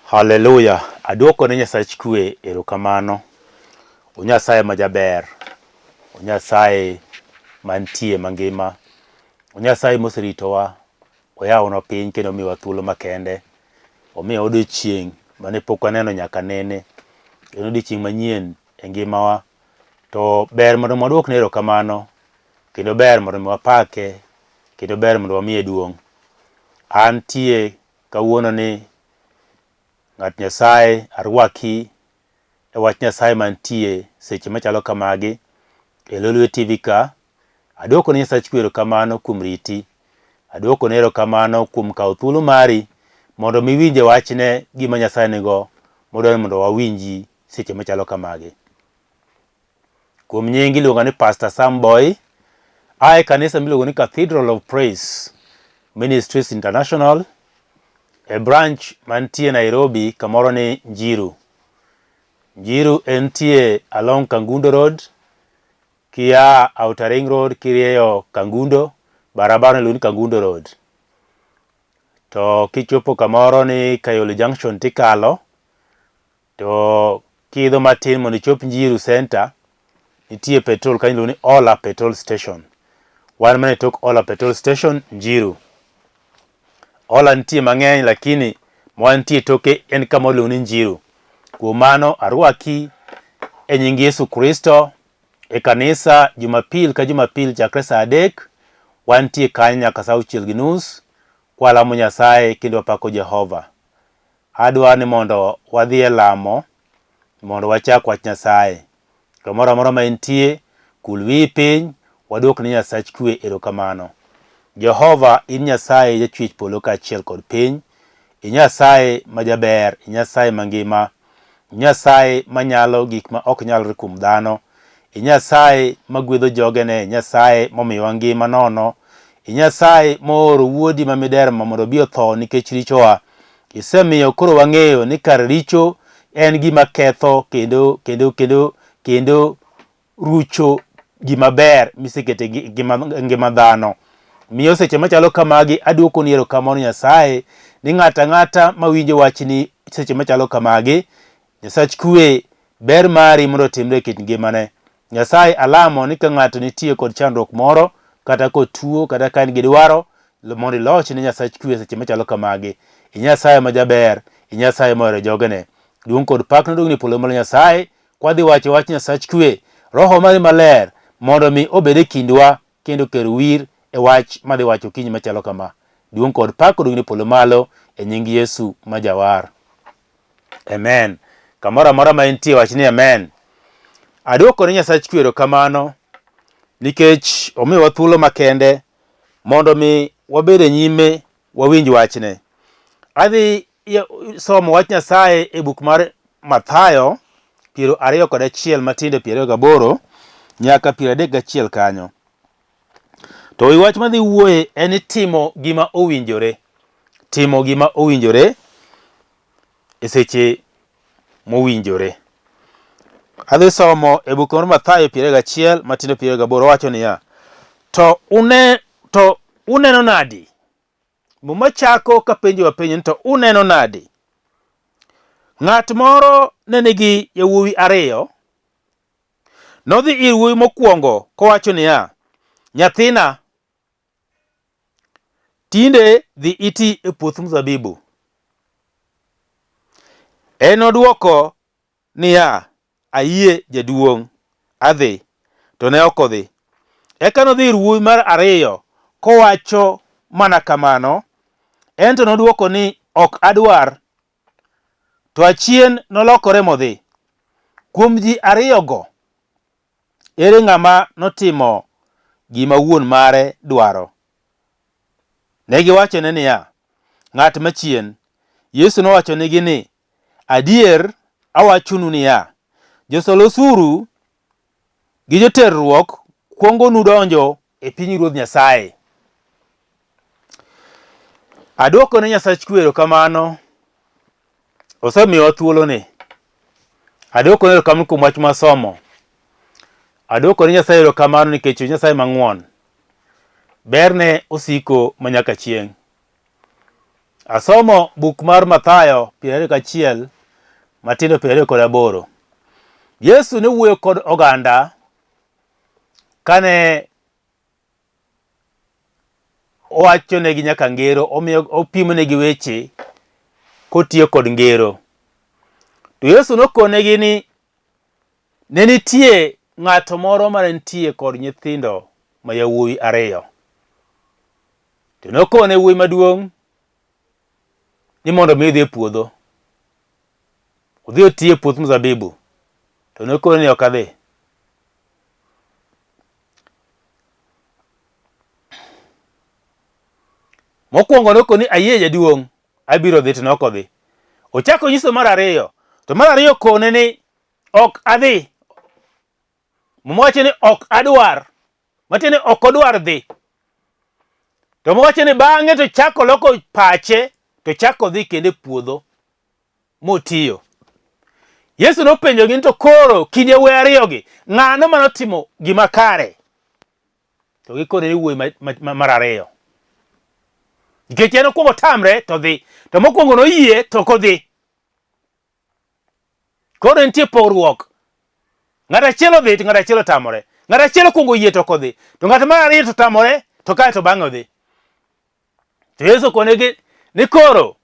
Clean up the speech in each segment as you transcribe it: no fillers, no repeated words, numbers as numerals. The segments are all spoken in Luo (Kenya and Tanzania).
Hallelujah. Aduoko ne Nyasach kwe erokamano. Nyasaye majaber. Nyasaye mantie mangima. Nyasaye moseritowa. Oyawonwa piny kendo omiyowa thuolo makende. Omiyo odiochieng' mane pok waneno nyaka nene. Kendo odiochieng' manyien e ngimawa. To ber mondo waduokne erokamano. Kendo ber mondo wapake. Kendo ber mondo wamiye duong'. Antie kawuono ni ng'at Nyasaye arwaki e wach Nyasaye mantie seche machalo kamagi e Lolwe TV ka. Aduoko ne Nyasach kwe erokamano kuom riti. Aduoko ne erokamano kuom kawo thuolo mari mondo miwinje wachne gima Nyasaye nigo modwaro mondo wawinji seche machalo kamagi. Kuom nyingi iluonga ni Pastor Sam Boyi. Ae kanisa miluongo ni Cathedral of Praise Ministries International. E branch mantie Nairobi kamoro ni Njiru. Njiru entie along Kangundo Road. Kia Outer Ring Road kirieyo Kangundo. Barabara iluongo ni Kangundo Road. To kichopo kamoro ni Kayole Junction tikalo. To kiidho matin mondo ichop Njiru Center. Nitie petrol kanyo iluongo ni Ola Petrol Station. Wan mana tok Ola Petrol Station Njiru. Ola nitie mang'eny lakini mwantie toke en kama iluongo ni Njiru. Kuom mano arwaki e nying Yesu Kristo e kanisa Jumapil ka Jumapil chakre saa 3 wantie kanyo nyaka saa 6:30 kwalamo Nyasaye kendo wapako Jehova. Adwa ni mondo wadhi e lamo mondo wachak wach Nyasaye. Kamoro amora ma entie kul wi piny waduok ne Nyasach kwe erokamano. Jehova in Nyasaye jachwech polo kaachiel kod piny. Nyasaye majaber, Nyasaye mangima, Nyasaye manyalo gik ma ok nyalre kuom dhano, Nyasaye magwedho jogene, Nyasaye momiyowa ngima nono, Nyasaye mooro wuodi mamiderma mondo obi otho nikech richowa. Isemiyo koro wang'eyo ni kar richo en gima ketho kendo rucho gima ber misekete ngima dhano. Miyo seche machalo kamagi aduoko ni erokamano Nyasaye ni ng'ata ng'ata mawinjo wachni seche machalo kamagi. Nyasach kwe ber mari mondo otimre e kit ngimane. Nyasaye alamo ni ka ng'ato nitie kod chandruok moro kata kod tuo kata ka en gi dwaro mondo iloch ne Nyasach kwe seche machalo kamagi. Nyasaye majaber, Nyasaye mohero jogene. Duong' kod pak nodogni polo malo Nyasaye kwadhi wacho wach Nyasach kwe. Roho mari maler mondo mi obed e kindwa kendo ker wir e wach madhi wacho kiny machalo kama. Duong' kod pak odogni polo malo e nying Yesu majawar. Amen. Kamoro amora ma entie wach ni amen. Aduoko ne Nyasach kwe erokamano nikech omiyowa thuolo makende mondo mi wabed e nyime wawinj wachne. Adhi somo wach Nyasaye e buk mar Mathayo 21 matinde 28 nyaka 31 kanyo. To wach madhi wuoye en timo gima owinjore. Timo gima owinjore e seche mowinjore. Adhi somo e buk mar Mathayo 21 matinde 28 wacho niya. To uneno nadi? Muma chako kapenjo penjo ni to uneno nadi? Ng'at moro ne nigi yawuowi ariyo. Nodhi ir wuowi mokwongo kowacho niya, Nyathina, tinde dhi iti e puoth mzabibu. En nodwoko niya, ayie jaduong', adhi. To ne ok odhi. Eka nodhi ir wuowi mar ariyo kowacho mana kamano. Ento nodwoko ni ok adwar. To achien nolokore modhi. Kuom ji ariyogo, ere ng'ama notimo gima wuon mare dwaro? Negiwachone niya, ng'at machien. Yesu nowacho negi ni, adier awachonu niya, josol osuru gi joterruok kuongonu donjo e Piny Ruodh Nyasaye. Aduoko ne Nyasach kwe erokamano osemiyowa thuoloni. Adwoko ne erokamano kuom wach masomo. Adwoko ne Nyasaye erokamano nikech Nyasaye mang'won. Berne osiko manyaka chieng'. Asomo buk mar Mathayo 21 matindo 28. Yesu ne wuoyo kod oganda kane owachonegi nyaka ngero, opimonegi weche kotiyo kod ngero. To Yesu nokonegi ni ne nitie ng'ato moro mane nitie kod nyithindo ma yawuowi ariyo. To nokone wuowi maduong' ni mondo mi odhi e puodho. Odhi oti e puoth mzabibu. To nokone ni ok adhi. Mokwongo nokone ayie jaduong', abiro dhi, to nok odhi. Ochako nyiso mar ariyo. To mar ariyo kone ni ok adhi. Mowacho ni ok adwar. Matiende ni ok odwar dhi. To mowacho ni bang'e to chako loko pache to chako dhi kende e puodho motiyo. Yesu nopenjogi ni to koro kind yawuowi ariyogi ng'ano manotimo gima kare? To gikone ni wuowi mar ariyo. Nikech en okwongo tamre to dhi. To mokwongo noyie to kodhi. Koro nitie pogruok. Ng'at achiel odhi to ng'at achiel otamore. Ng'at achiel okwongo yie to kodhi. To ng'at mar ariyo to tamore to kae to bang'e odhi. To Yesu konegi ni koro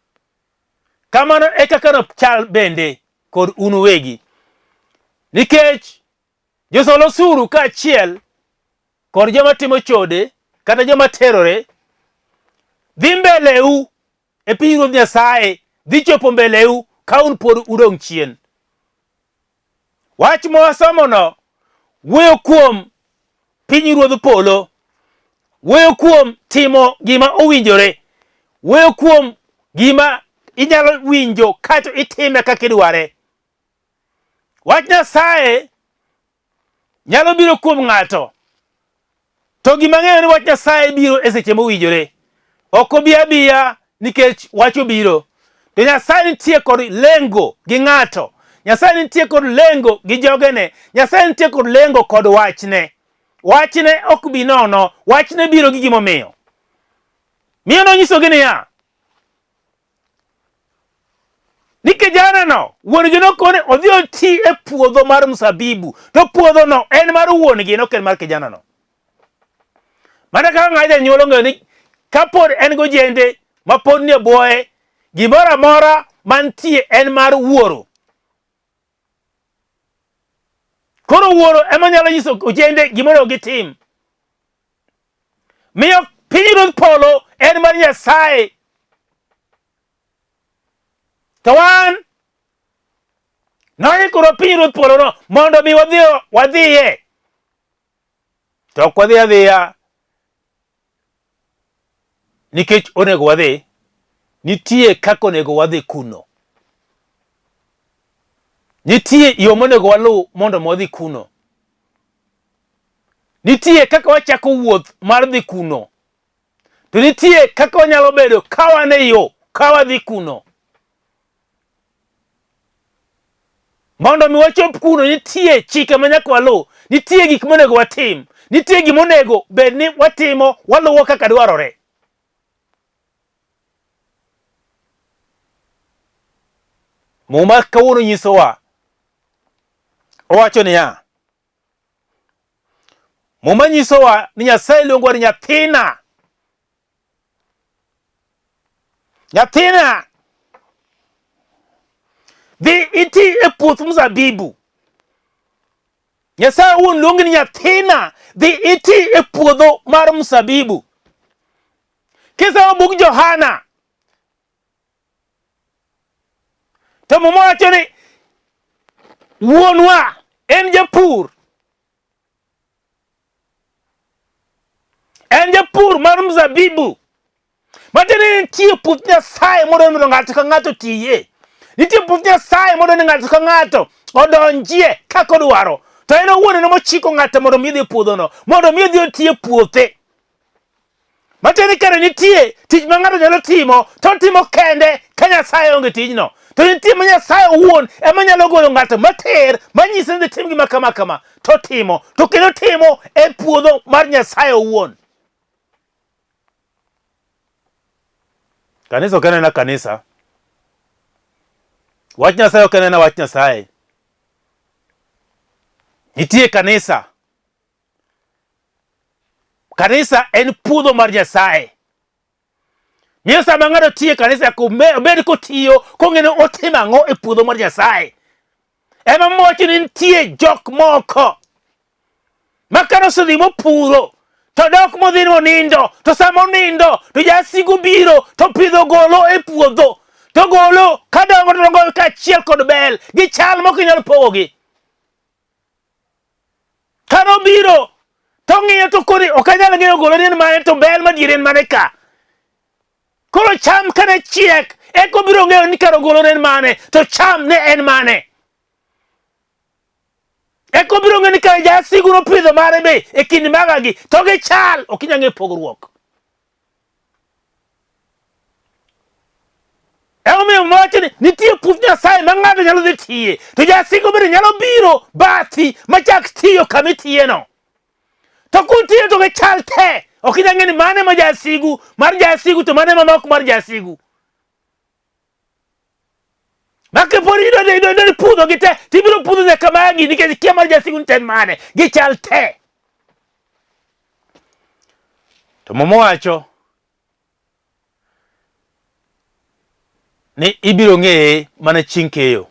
kamano e kaka chal bende kod un uwegi. Nikech josol osuru kaachiel kod joma timo chode kata joma terore dhi mbeleu e Piny Ruodh Nyasaye, dhi chopo mbeleu ka un pod udong' chien. Wach mawasomono wuoyo kuom Piny Ruodh Polo, wuoyo kuom timo gima owinjore, wuoyo kuom gima inyalo winjo kata itime kaka idware. Wach Nyasaye nyalo biro kuom ng'ato, to gima ng'eyo ni wach Nyasaye biro e seche mowinjore. Ok obi abiya nikech wach obiro. To Nyasaye nitie kod lengo gi ng'ato. Nyasaye nitie kod lengo gi jogene. Nyasaye nitie kod lengo kod wachne. Wachne ok bi nono. Wachne biro gi gimomiyo. Miyo nonyisogi niya, ni kijanano wuon-gi nokone odhi oti e puodho mar mzabibu. To puodhono en mar wuon-gi, ok en mar kijanano. Mana kaka ng'ato janyuol ong'eyo ni kapod en gojende mapod nie bwoye, gimoro amora mantie en mar wuoro. Koro wuoro ema nyalo nyiso ojende gimoro gitim. Miyo Piny Ruodh Polo en mar Nyasaye. To wan noikoro Piny Ruodh Polo no mondo mi wadhiye. To ok wadhi adhiya nikech onego wadhi. Nitie kaka onego wadhi kuno. Nitie yo monego walu mondo wadhi kuno. Nitie kaka wachako wuoth mar dhi kuno. To nitie kaka wanyalo bedo ka wan e yo ka wadhi kuno. Mondo mi wachop kuno nitie chike manyaka walu. Nitie gik monego watim. Nitie gik monego bed ni watimo waluwo kaka dwarore. Muma kawuono nyisowa. Owacho niya, muma nyisowa ni Nyasaye luongo ni Nyathina. Nyathina, dhi iti e puoth mzabibu. Nyasaye wuon luongo ni Nyathina, dhi iti e puodho mar mzabibu. Kisomo bug Johana, to muma wacho ni wuonwa en japur. En japur mar mzabibu. Matiende nitie puoth Nyasaye modwaro ng'ato ka ng'ato tiye. Nitie puoth Nyasaye modwaro ng'ato ka ng'ato odonjie kaka odwaro. To en owuon ema ochiko ng'ato mondo mi odhi e puodhono, mondo mi odhi otie puothe. Matiende kare nitie tich ma ng'ato nyalo timo to timo kende ka Nyasaye onge tijno. To nitie ma Nyasaye owuon ema nyalo golo ng'ato mater manyise ni tim gima kama kama to timo, to kendo timo e puodho mar Nyasaye owuon. Kanisa ok en kanisa. Wach Nyasaye ok en wach Nyasaye. Nitie kanisa. Kanisa en puodho mar Nyasaye. Miyo sama ng'ato tiyo e kanisa obed kotiyo kong'eni otimo ang'o e puodho mar Nyasaye. Ema mowacho ni nitie jok moko ma kano osedhi mopuro to dok modhi monindo, to sama onindo to jasigu biro to pidho golo e puodho, to golo kadongo to dongo kaachiel kod bel gi chal mok inyal pogogi. Kano biro to ng'iyo to kori ok anyal ng'eyo golo ni en mane to bel madiere en mane ka. Koro cham kane chiek eko biro ng'eyo ni karo golo ne en mane to cham ne en mane. Eko biro ng'eyo ni kare jasigu nopidho mare be e kind magagi to gi chal ok inyal ng'eyo pogruok. Omiyo mowacho ni nitie puoth Nyasaye ma ng'ato nyalo dhi tiye, to jasigu bende nyalo biro bathi machak tiyo kama itiyeno. To kutiyo to gi chal te ok inyal ng'eyo ni mane ma jasigu mar jasigu to mane ma ok mar jasigu. Makiponi idwa pudho gi te tibiro pudho nyaka magi nikech kia mar jasigu ni ten mane gi chal te. To mowacho ni ibiro ng'eye mana chieng' keyo.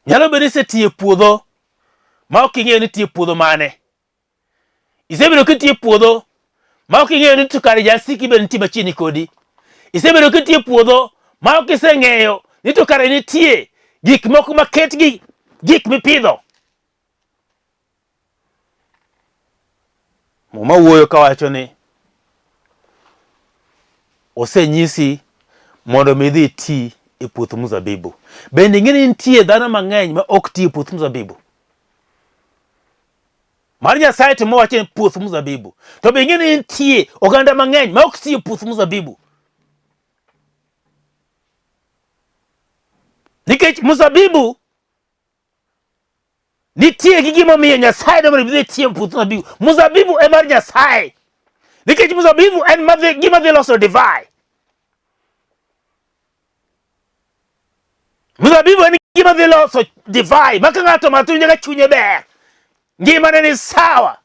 Nyalo bedo ni isetiyo puodho ma ok ing'eyo ni tiyo puodho mane. Isebedo kitiyo puodho ma ok ing'eyo ni to kare jasiki be nitie machiegni kodi. Isebedo kitiyo puodho ma ok iseng'eyo ni to kare nitie gik moko maket gi gik mipidho. Muma wuoyo kawacho ni osenyisi mondo mi dhi ti e puoth mzabibu. Bende ing'eni nitie dhano mang'eny ma ok ti e puoth mzabibu. Mar Nyasaye to mowacho ni puoth mzabibu. To be ing'eni nitie oganda mang'eny ma ok ti e puoth mzabibu. Nikech mzabibu nitie gi gima miyo Nyasaye dwaro ni dhi ti e puoth mzabibu. Mzabibu e mar Nyasaye. Nikech mzabibu en gima dhi loso divai. Mzabibu en gima dhi loso divai. Maka ng'ato matho nyaka chunye ber. Ngimane ni sawa.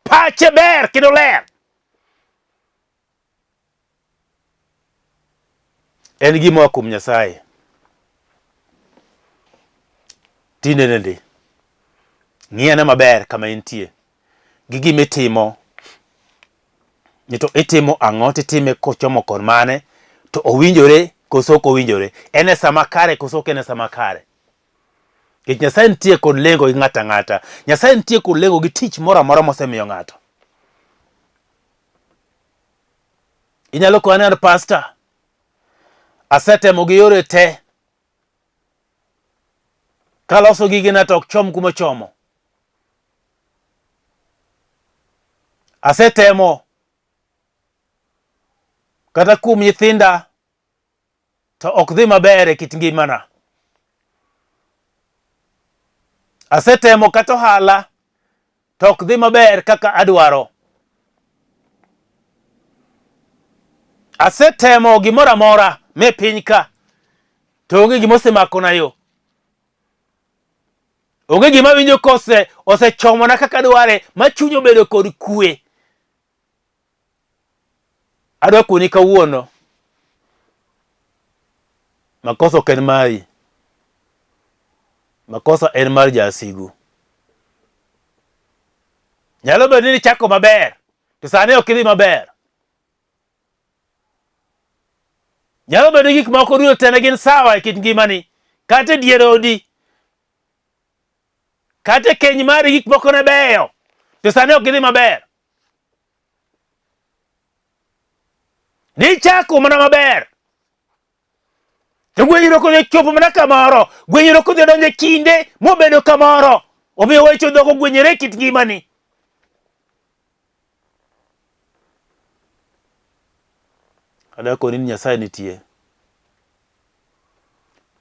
Pache ber kendo ler. En gima oa kuom Nyasaye. Tinde nende ng'iyane maber kama intie gi gima itimo. Ni to itimo ang'o, titime kochomo kod mane, to owinjore koso ok owinjore. En e sama kare koso ok en e sama kare. Nikech Nyasaye nitie kod lengo gi ng'ato ang'ata. Nyasaye nitie kod lengo gi tich moro amora mosemiyo ng'ato. Inyalo kone an pastor. Asetemo gi yore te. Kaloso gigena to ok chom kuma chomo. Asetemo kata kuom nyithinda to ok dhi maber e kit ngimana. Asetemo kata ohala to ok dhi maber kaka adwaro. Asetemo gimoro amora me piny ka to onge gima osemakona yo. Onge gima winjo kose osechomona kaka dware ma chuny obedo kod kwe. Adwa koni kawuono makosa ok en mari. Makosa en mar jasigu. Nyalo bedo ni chako maber to sani ok idhi maber. Nyalo bedo gik moko duto tene gin sawa e kit ngimani. Kata dier odi. Kata keny mari gik moko ne beyo to sani ok idhi maber. Ni chako mana maber. To gwenyro kodhi chopo mana kamoro. Gwenyro kodhi donjo kinde mobedo kamoro. Omiyo wecho dhoko gwenyre kit ngimani. adako ni Nyasaye nitie.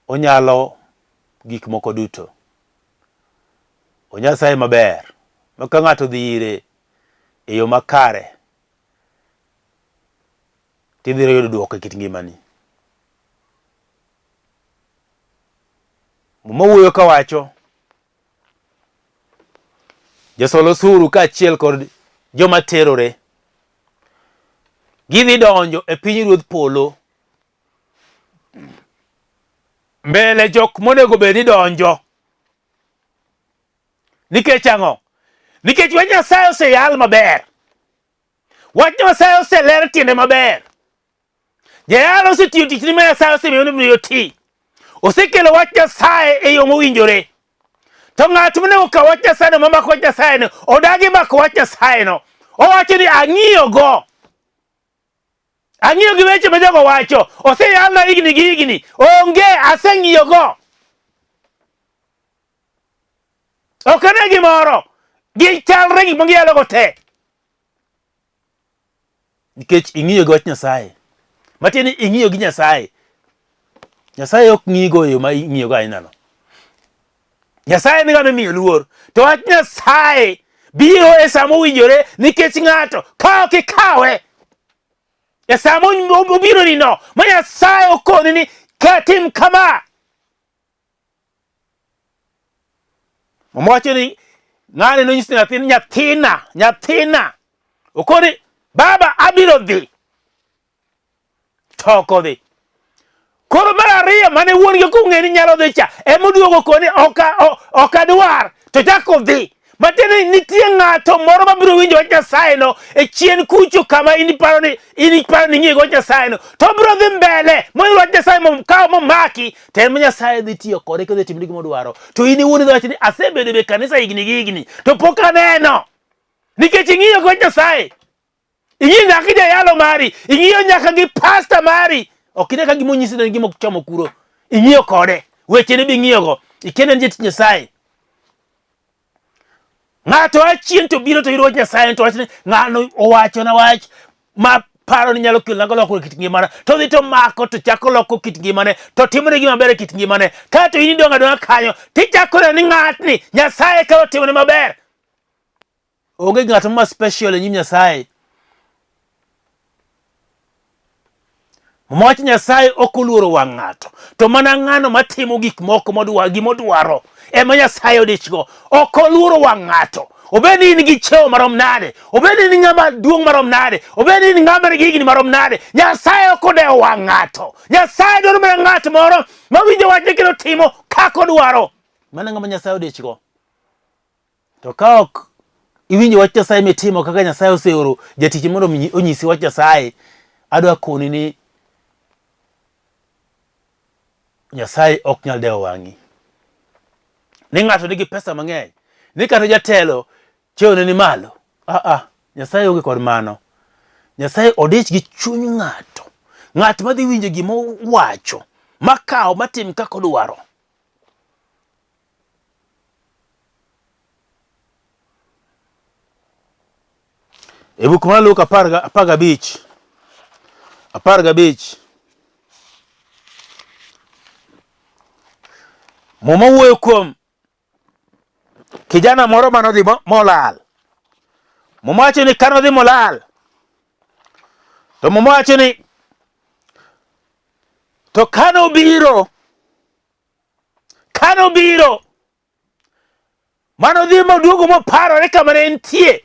Onyalo gik moko duto. O Nyasaye maber. Maka ng'ato dhi ire e yo makare, tidhiro yudo duoko e kit ngimani. Mowuoyo kawacho, josol osuru kaachiel kod joma terore gidhi donjo e piny ruodh polo mbele jok monego bed ni donjo. Nikech ang'o? Nikech wach Nyasaye oseyal maber. Wach Nyasaye oseler tiende maber. Jayalo osetiyo tich ni Nyasaye osemiyo ni oti. Osekelo wach Nyasaye e yo mowinjore. To ng'at monego ka wach Nyasaye no mamako wach Nyasaye no, odagi mako wach Nyasaye no. Owacho ni ang'iyo go. Ang'iyo gi weche ma jogo wacho. Oseyal na higni gi higni. Onge aseng'iyo go. Ok ane gimoro. Gichalre gik mangiyalo go te. Nikech ing'iyo gi wach Nyasaye. Matieni ing'iyo gi Nyasaye. Nyasaye ok ng'i go yo ma ing'iyo go ainano. Nyasaye ni ng'ama miyo luor. To wach Nyasaye biro e samo winjore nikech ng'ato ka ok ikawe e samo obiro ni no. Ma Nyasaye okoni ni katim kama. Mwacho ni ng'ane no nyisi Nyathina. Okoni baba abiro dhi. Toko dhi. Koro mar ariyo mane wuon gi kung'e ni nyalo dhi cha, emoduogo koni ok adwar to chako dhi. Matiende nitie ng'ato moro mabiro winjo wach Nyasaye no e chien kucho kama iniparo ni ng'iyo wach Nyasaye no. To biro dhi mbele moyudo wach Nyasaye mokawo momaki. To en Nyasaye dhi tiyo kode kadhi timo gima odwaro. To in iwuon idhi wacho ni asebedo e kanisa higni gi higni to pok aneno. Nikech ing'iyo gi wach Nyasaye. Ing'iyo nyaka jayalo mari. Ing'iyo nyaka gi pasta mari. Ok ine ka gimo nyisi ni gimo chomo kuro. Ing'iyo kode. Weche ne bi ng'iyo go. Ikene ni jatich Nyasaye. Ng'ato achien to biro to yudo wach Nyasaye to wachni ng'ano owacho na wach ma paro ni nyalo kelo loko kit ngimane. To dhi to mako to chako loko kit ngimane. To timone gima ber e kit ngimane. Ka to in donga kanyo tichako ni ng'atni Nyasaye ka otimone maber. Onge ng'ato ma special e nyim Nyasaye. Mwach Nyasaye ok oluoro wang' ng'ato. To mana ng'ano matimo gik moko gimodwaro. Ema Nyasaye odichgo. Ok oluoro wang' ng'ato. Obed ni in gi cheo marom nade. Obed ni ng'ama duong' marom nade. Obed ni ng'ama nigi higni marom nade. Nyasaye ok odewo wang' ng'ato. Nyasaye dwaro mana ng'at moro mawinjo wachne kendo timo kaka odwaro. Mana ng'ama Nyasaye odichgo. To ka ok iwinjo wach Nyasaye mitimo kaka Nyasaye oseoro jatich mondo onyisi wach Nyasaye, adwa koni ni Nyasaye ok nyal dewo wang'i. Ni ng'ato nigi pesa mang'eny. Ni kata jatelo cheone ni malo. Nyasaye onge kod mano. Nyasaye odich gi chuny ng'ato. Ng'at madhi winjo gima owacho. Makaw matim kaka odwaro. E buk mar Luka 15. Muma wuoyo kuom kijana moro manodhi molal. Muma wacho ni kanodhi molal. To muma wacho ni to kanobiro manodhi moduogo moparore kama ne entie.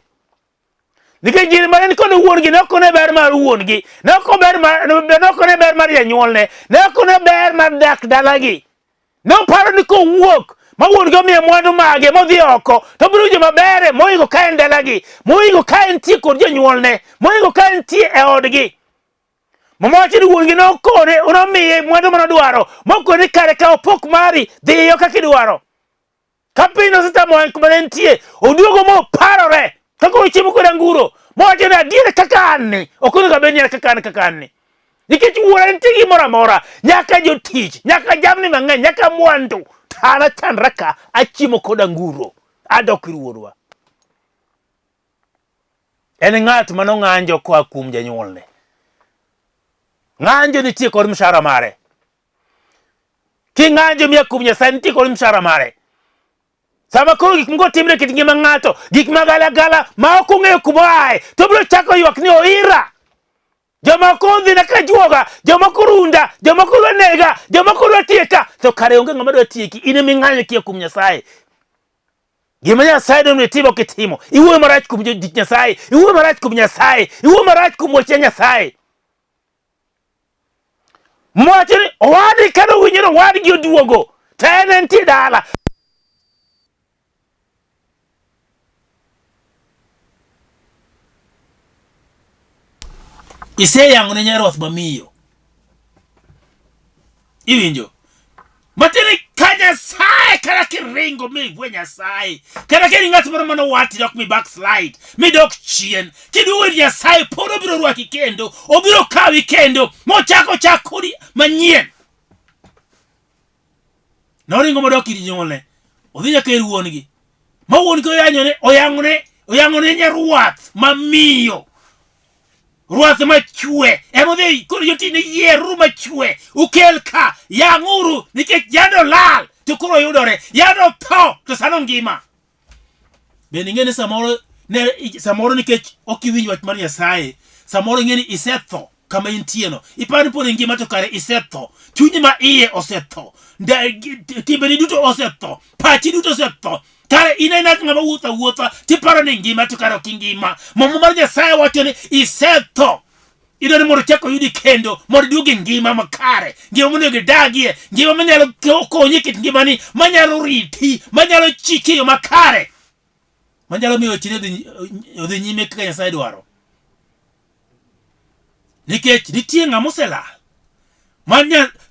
Nikech jiri mane kod wuon gi nokone ber mar wuon gi. Nokone ber mar janyuolne. Nokone ber mar dak dalagi. Noparo ni kowuok ma wuon gi omiye mwandu mage modhi oko to biro winjo maber moingo ka en dalagi, moingo ka entie kod janyuolne, moingo ka entie e odgi. Mama wacho ni wuon gi nokone onomiye mwandu manodwaro mokone kare ka opok mari dhiyo kaka idwaro. Ka piny osetamo kuma ne entie oduogo moparore kaka ochiemo kod anguro mowacho ni adier kaka an ni ok onego bed ni kaka an ni. Nikech wuora nitie gimoro amora, nyaka jotich, nyaka jamni mang'eny, nyaka mwandu. Tana chandra ka achiemo kod anguro. Adok ir wuorwa. En ng'at manong'anjo koa kuom janyuolne. ng'anjo nitie kod mshahara mare. Ki ng'anjo miya kuom Nyasaye nitie kod mshahara mare. Sama koro gik moko timre kit ngima ng'ato, gik magala ma ok ong'eyo kuma aye, to biro chako ywak ni oira. Jomoko odhi nyaka juoga, jomoko runda, jomoko dwa nega, jomoko dwa tieka. To kare onge ng'ama dwa tieki, in ema ing'anyo kia kuom Nyasaye. Gima Nyasaye dwaro ni timo kitimo. Iwuoyo marach kuom Nyasaye, iwuoyo marach kuom Nyasaye, iwuoyo marach kuom weche Nyasaye. Mwachni owadi kano winjiro wadgi oduogo, to en entie dala. Ise yango ne nyaroth mamiyo. Iwinjo. Matini ka Nyasaye kara kiringo mi gwe Nyasaye. Kara kiri ng'at moro mano wati dok mi backslide. Mi dok chien. Kiduwe Nyasaye podo biro rwaki kendo. Obiro kawi kendo. Mochako chakuri manyien. Noringo modok iri nyone. Odhi nyaka ir wuongi. Ma wuongi oyangone nyaruath mamiyo. Ruath machwe. Emodhi koro yotine yeru machwe. Ukel ka. Yang'uru. Nikech yado lal. To koro yudore. Yado tho. To sano ngima. Bende ing'eni samoro nikech ok iwinj wach mar Nyasaye. Samoro ing'eni isetho kama intieno. Ipani pod ngima to kare isetho. Chunyi ma iye osetho. Timbeni duto osetho. Pachi duto osetho. Kare inena ng'ama wuotha tiparo ni ngima to kare ok ngima. Momo mar Nyasaye wacho ni isetho. Idwani mondo chako yudi kendo mondo duogi ngima makare. Ngima monego idagie. Ngima manyalo konyi kit ngimani. Manyalo riti. Manyalo chiki yo makare. Manyalo miyo chine odhi nyime kaka Nyasaye dwaro. Nikech nitie ng'ama oselal.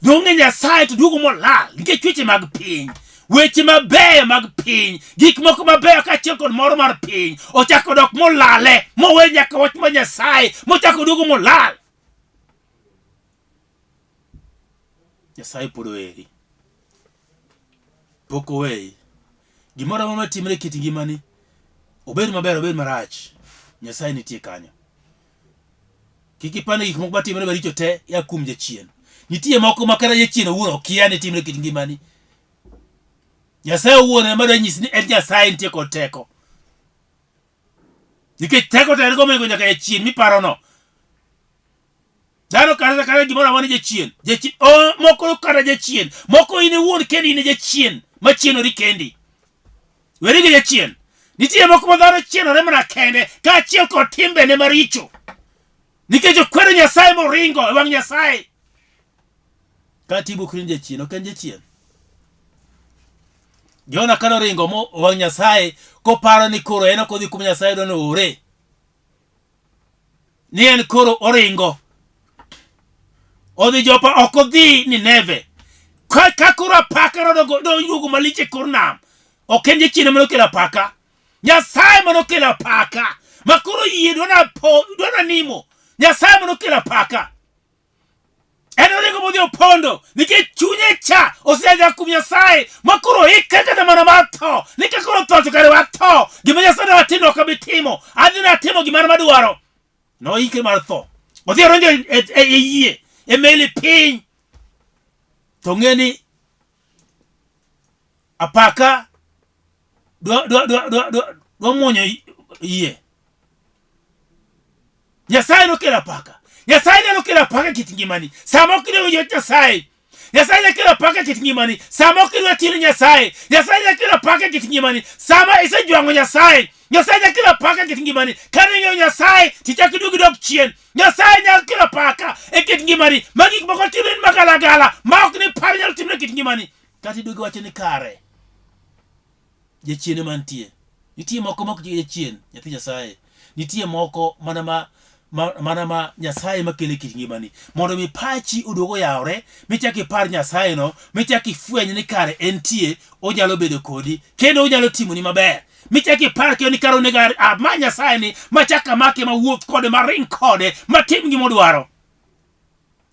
Donge Nyasaye to duogo molal. Nikech weche mag piny. Weche mabeyo mag piny. Gik moko mabeyo kaachiel kod moro mar piny. Ochako dok molale. Mowe nyaka wach mar Nyasaye. Mochako duogo molal. Nyasaye pod oeri. Pok oweyi. Gimoro amora matimre kit ngimani. Obed maber, obed marach. Nyasaye nitie kanyo. Kik ipande gik moko matimre maricho te ya kuom jachien. Nitie moko makara jachien owuon okia ni timre kit ngimani. Nyasaye owuon ema dwa nyisi ni en Nyasaye nitie kod teko. Nikech teko to en go mego nyaka jachien miparo no. Dhano kata gimoro amora jachien. Moko kata jachien. Moko in owuon kendi in jachien. Machien ori kendi. Weri gi jachien. Nitie moko ma dhano chienore mana kende kaachiel kod timbene maricho. Nikech okwedo Nyasaye moringo e wang' Nyasaye. Ka tibo krin jachien, ok en jachien. Jona kano ringo mo wang' Nyasaye koparo ni koro en ok odhi kuom Nyasaye dwa noore. Ni en koro oringo. Odhi Jopa ok odhi Nineve. Ka koro apaka noduogo malich e kor nam. Ok en jachien manokelo apaka. Nyasaye manokelo apaka. Ma koro yie dwana nimo. Nyasaye manokelo apaka. En oringo modhi opondo. Nikech chunye cha oseja kuom Nyasaye. Ma koro ike kata mana mar tho. Nikech koro tho to kare watho. Gima Nyasaye watimo ok abitimo. Adhi natimo gimana madwaro. No ike mar tho. Odhi oronjo e yie. E meli piny. To ng'eni apaka dwa muonyo yie. Nyasaye nokelo apaka. Nyasaye nyalo kelo apaka kit ngimani. Sama ok idwa winjo Nyasaye. Nyasaye nyalo kelo apaka kit ngimani. Sama ok idwa tiro Nyasaye. Nyasaye nyalo kelo apaka kit ngimani. Sama isejwango Nyasaye. Nyasaye nyalo kelo apaka kit ngimani. Kane ing'eyo Nyasaye tichako iduogo dok chien. Nyasaye nyalo kelo apaka e kit ngimani. Ma gik moko timre magalagala. Ma ok ni par nyalo timre kit ngimani. Kata iduogo wacho ni kare. Jachien mantie. Nitie moko mok jachien. Nyathi Nyasaye. Nitie moko mana ma Nyasaye makele kit ngimani. Mondo mi pachi uduogo yawre. Michaki par Nyasaye no. Michaki fweny ni kare entie. Onyalo bedo kodi. Kendo onyalo timoni maber. Michaki par kendo ni karo nega ma Nyasaye ni. Machaka make ma wuoth kode ma ring kode. Ma tim gimodwaro.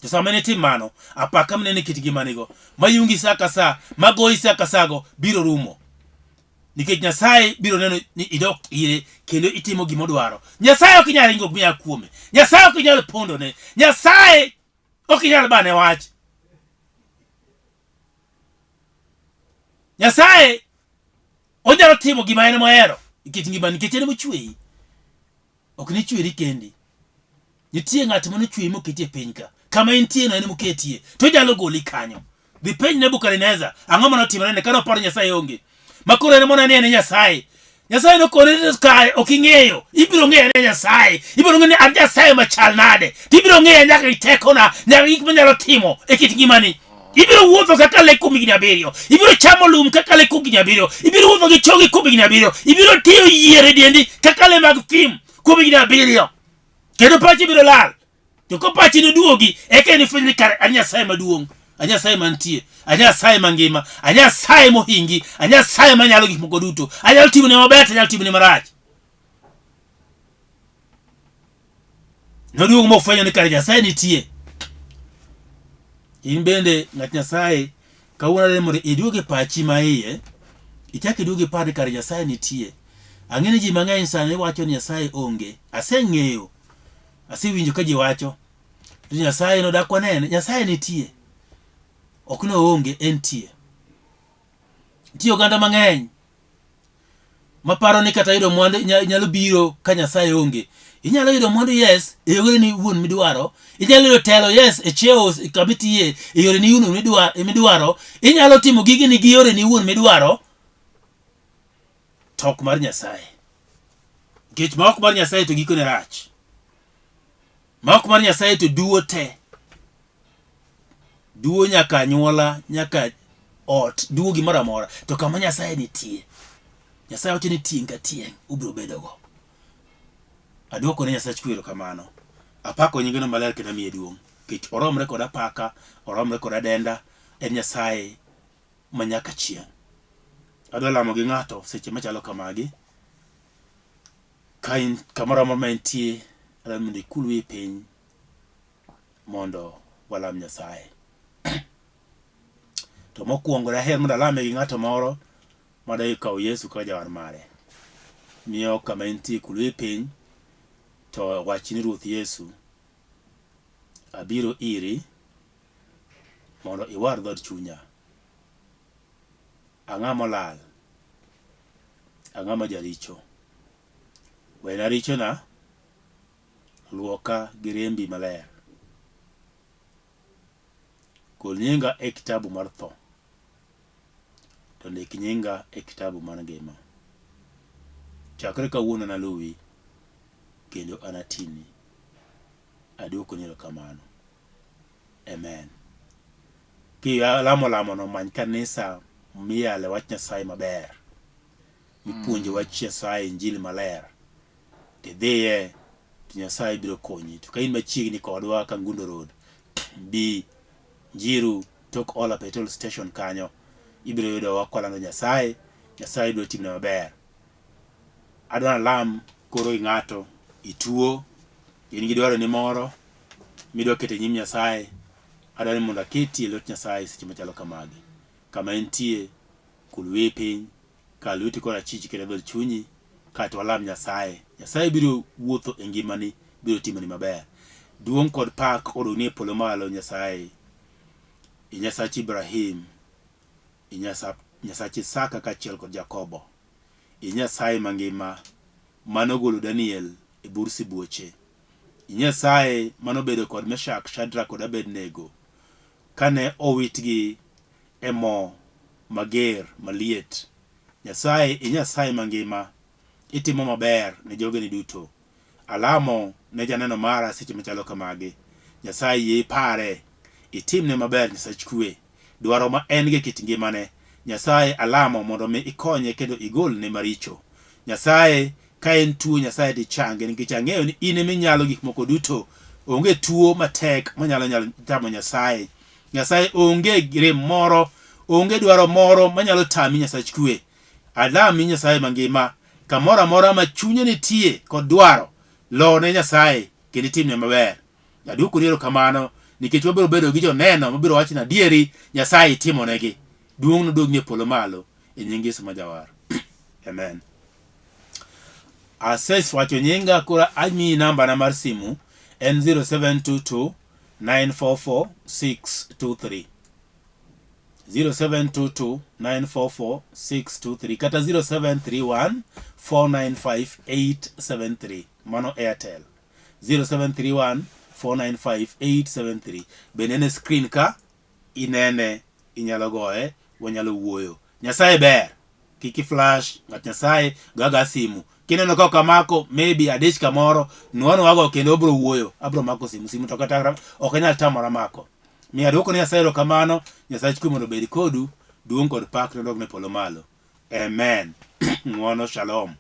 To sama ne tim mano. Apaka mnene kit ngimani go. Mayungi saka sa. Magoyi saka sago. Biro rumo. Nikech Nyasaye biro neno ni idok ire kendo itimo gimodwaro. Nyasaye ok nyal ringo miya kuome. Nyasaye ok nyal pondone. Nyasaye Ok inyalo bane wach. Nyasaye onyalo timo gima en mohero nikech ngimani, nikech en mochweyi. Ok ni chweri kendi. Nitie ng'at mane chweyi moketi e piny ka. Kama intie no en moketie. To nyalo goli kanyo. Dhi penj Nebukadneza ang'o mane otimore ne kano paro Nyasaye onge. Makoro en mona ni en Nyasaye. Nyasaye no kone kae ok ing'eyo. Ibiro ng'eyo ne Nyasaye. Ibiro ng'eyo ni an Nyasaye machal nade. Tibiro ng'eyo nyaka itekona, nyaka gik manyalo timo e kit ngimani. Ibiro wuotho kaka le kuom higni 7. Ibiro chamo lum kaka le kuom higni 7. Ibiro wuotho gi chogi kuom higni 7. Ibiro tiyo yiere dendi kaka le mag thim kuom higni 7. Kendo pachi biro lal. To ko pachi noduogi eka ni fwenyo ni kare an Nyasaye maduong', an Nyasaye mantie, an Nyasaye mangima, an Nyasaye mohingi, an Nyasaye manyalo gik moko duto. Anyalo timo ne maber, anyalo timo ne marach. Noduogo mofwenyo ni kare Nyasaye nitie. In bende ng'at Nyasaye kawuono mondo iduoge pachi maiye, ichak iduoge pare kare Nyasaye nitie. Ang'eni ji mang'eny sani wacho ni Nyasaye onge. Aseng'eyo, asewinjo ka ji wacho ni Nyasaye nodak wanene. Nyasaye nitie, ok no onge, entie. Nitie oganda mang'eny maparo ni kata yudo mwandu nyalo biro ka Nyasaye onge. Inyalo yudo mwandu yes e yore ni wuon midwaro. Inyalo yudo telo yes e cheo kamitiye e yore ni wuon midwaro. Inyalo timo gigi ni gi yore ni wuon midwaro. Tok mar Nyasaye. Nikech ma ok mar Nyasaye to giko ne rach. Ma ok mar Nyasaye to duo te. Duo nyaka anyuola, nyaka ot, duo gimoro amora. To kama Nyasaye nitie. Nyasaye wacho ni tieng' ka tieng' ubiro bedogo. Aduoko ne Nyasaye chwero kamano. Apako nyingeno maler kendo miye duong'. Nikech oromre koda paka, oromre koda denda. En Nyasaye manyaka chieng'. Adwa lamo gi ng'ato seche machalo kamagi. Ka in kamoro amora ma intie, adwa mondo ikulwe piny mondo walam Nyasaye. To mokwongo daher mondo alame gi ng'ato moro madai kawo Yesu ka jawar mare. Miyo kama intie kulwe piny to wachni Ruoth Yesu abiro iri mondo iwar dhod chunya. Ang'a molal, ang'a ma jaricho. Wena richona, luoka gi rembi maler. Gol nyinga e kitabu mar tho, to ndik nyinga e kitabu mar ngima. Chakre kawuono naluwi kendo anatini. Aduoko ni erokamano. Amen. Ki lamo no many kanisa miyale wach Nyasaye maber. Mipuonje wach Nyasaye injili maler. Tidhiye to Nyasaye biro konyi. To ka in machiegni kodwa Kangundo Road, bi Njiru tok Ola Petrol Station kanyo, ibiro yudo wakwalando Nyasaye. Nyasaye biro timne maber. Adwa lam koro ng'ato ituo, in gi dwaro ni moro midwa kete nyim Nyasaye. Adwa ni mondo aketi e lot Nyasaye seche machalo kamagi. Kama entie kulwe piny, ka lweti korachwich kendo dhod chunyi, kato walam Nyasaye. Nyasaye biro wuotho e ngimani, biro timoni maber. Duong' kod pak odogni e polo malo Nyasaye. I Nyasach Ibrahim, I Nyasach Isaka kaachiel kod Jakobo. I Nyasaye mangima manogolo Daniel e bur sibuoche. I Nyasaye manobedo kod Meshak, Shadrach kod Abednego kane owitgi e mo mager maliet. Nyasaye, I Nyasaye mangima, itimo maber ne jogeni duto. Alamo ne janeno mara seche machalo kamagi. Nyasaye yie pare, itimne maber Nyasach kwe. Dwaro ma en ge kit ngimane. Nyasaye alamo mondo mi ikonye kendo igol ne maricho. Nyasaye ka en tuo, Nyasaye di change, nikech ang'eyo ni in ema inyalo gik moko duto. Onge tuo matek manyalo tamo Nyasaye. Nyasaye onge rem moro, onge dwaro moro manyalo tami Nyasach kwe. Alami Nyasaye mangima, kamoro amora ma chunye nitie kod dwaro, lo ne Nyasaye kendo itimne maber. Aduoko ni erokamano nikech wabiro bedo gi joneno mabiro wacho ni adieri Nyasaye timonegi. Duong' nodogni e polo malo e nying Yesu ma jawar. Amen. Ases wacho nyinga kora amiyi namba na mar simu en 0722 944 623 0722 944 623 kata 0731 495 873 mano Airtel 0731 495 873 benene screen ka inene inyalo goye wanyalo wuoyo. Nyasaye ber kiki flash ngat Nyasaye gaga simu kineno ka kamako maybe adich kamoro nuano wago kendo obro wuoyo abro mako simu to kata ok nyal tamora mako mi adwoko ne Nyasaye kamano. Nyasaye chikumo mondo bed kodu duong kod pak to dog ne polo malo. Amen. Ngwono shalom.